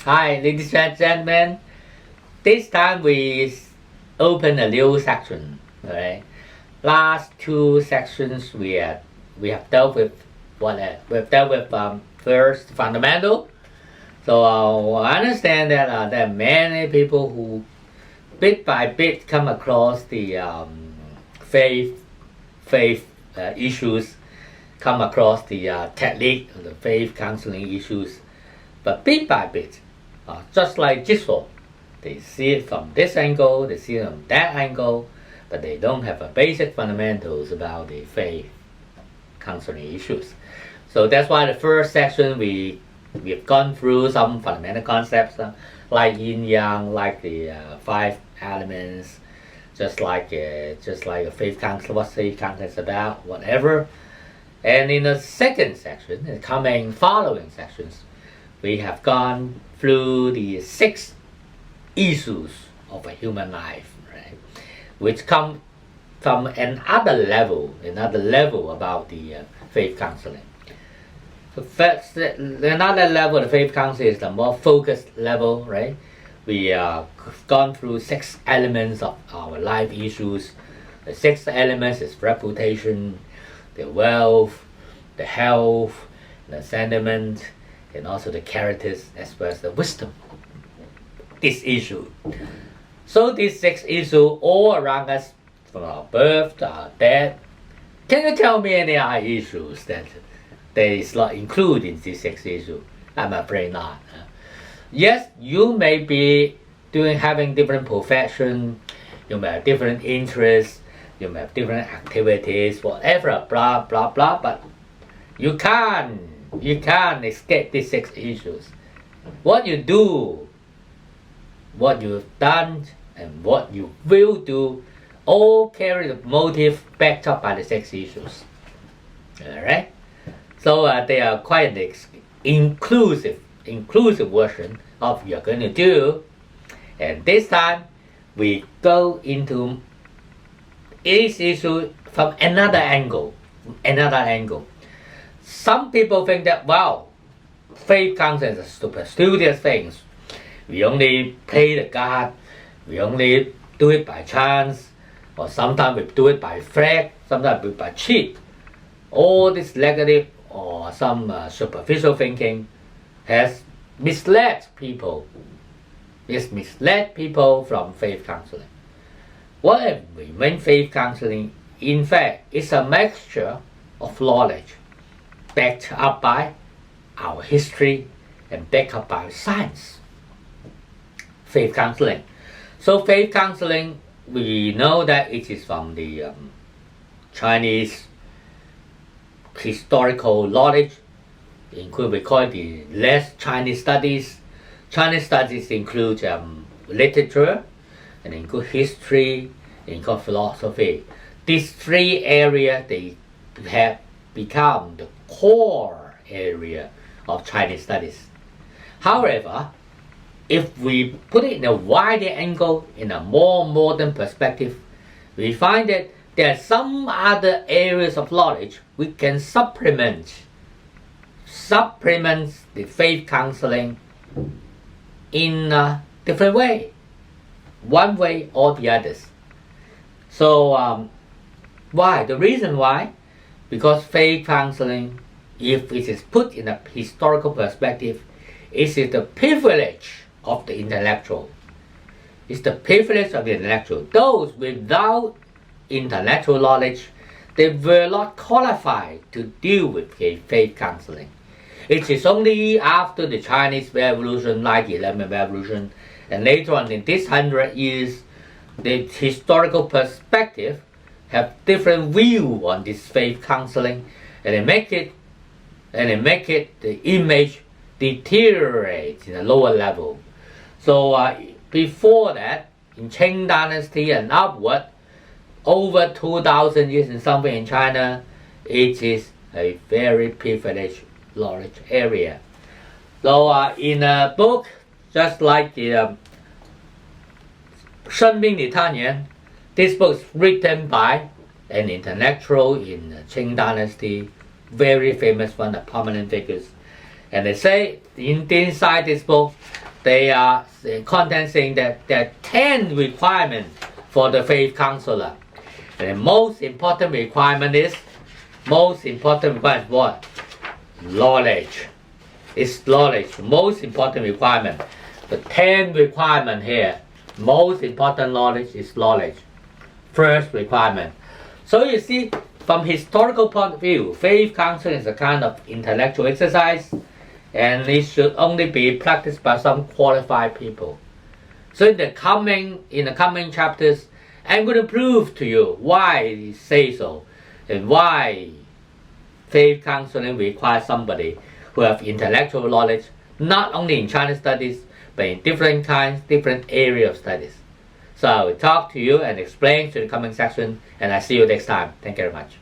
Hi, ladies and gentlemen. This time we open a new section. Alright. Last two sections we have dealt with we've dealt with first fundamental. So I understand that there are many people who bit by bit come across the faith issues, come across the technique of the faith counseling issues, but bit by bit, just like jigsaw, they see it from this angle, they see it from that angle, but they don't have a basic fundamentals about the faith counseling issues. So that's why the first section we've gone through some fundamental concepts like yin yang, like the five elements, just like a faith counselor, what faith counseling is about, whatever. And in the second section, the following sections, we have gone through the 6 issues of a human life, right? Which come from another level about the faith counseling. So first, another level of faith counseling is the more focused level, right? We have gone through 6 elements of our life issues. The 6 elements is reputation, the wealth, the health, the sentiment, and also the characters as well as the wisdom. This issue. So these 6 issues all around us, from our birth to our death. Can you tell me any other issues that is not included in these 6 issues? I'm afraid not. Yes, you may be having different profession, you may have different interests, you may have different activities, whatever, blah blah blah, but you can't escape these 6 issues. What you do, what you've done, and what you will do all carry the motive backed up by the 6 issues. Alright? So they are quite an inclusive version of what you're going to do. And this time we go into each issue from another angle. Some people think that, well, faith counseling is a superstitious thing. We only play the card, we only do it by chance, or sometimes we do it by flag, sometimes we by cheat. All this negative or some superficial thinking has misled people. It's misled people from faith counseling. What we mean faith counseling, in fact, is a mixture of knowledge backed up by our history and backed up by science. Faith counseling. So faith counseling, we know that it is from the Chinese historical knowledge, include we call it the less Chinese studies. Chinese studies include literature, and include history, include philosophy. These 3 areas, they have become the core area of Chinese studies. However, if we put it in a wider angle, in a more modern perspective, we find that there are some other areas of knowledge we can supplement the faith counseling in a different way, one way or the others. So why? The reason why? Because faith counseling, if it is put in a historical perspective, it is the privilege of the intellectual. It's the privilege of the intellectual. Those without intellectual knowledge, they were not qualified to deal with faith counseling. It is only after the Chinese Revolution, like the 11th Revolution, and later on in this 100 years, the historical perspective have different view on this faith counseling, and they make it the image deteriorate in a lower level. So before that, in Qing Dynasty and upward, over 2,000 years in somewhere in China, it is a very privileged knowledge area. So in a book, just like the 新命理探原, this book is written by an intellectual in Qing Dynasty, very famous one, of prominent figures. And they say inside this book, they are the content saying that there are 10 requirements for the faith counselor. And the most important requirement is what? Knowledge. It's knowledge. Most important requirement. The 10 requirement here. Most important knowledge is knowledge. First requirement. So you see, from historical point of view, faith counseling is a kind of intellectual exercise, and it should only be practiced by some qualified people. So in the coming chapters, I'm going to prove to you why it says so, and why faith counseling requires somebody who have intellectual knowledge, not only in Chinese studies, but in different area of studies. So I will talk to you and explain to the comment section, and I see you next time. Thank you very much.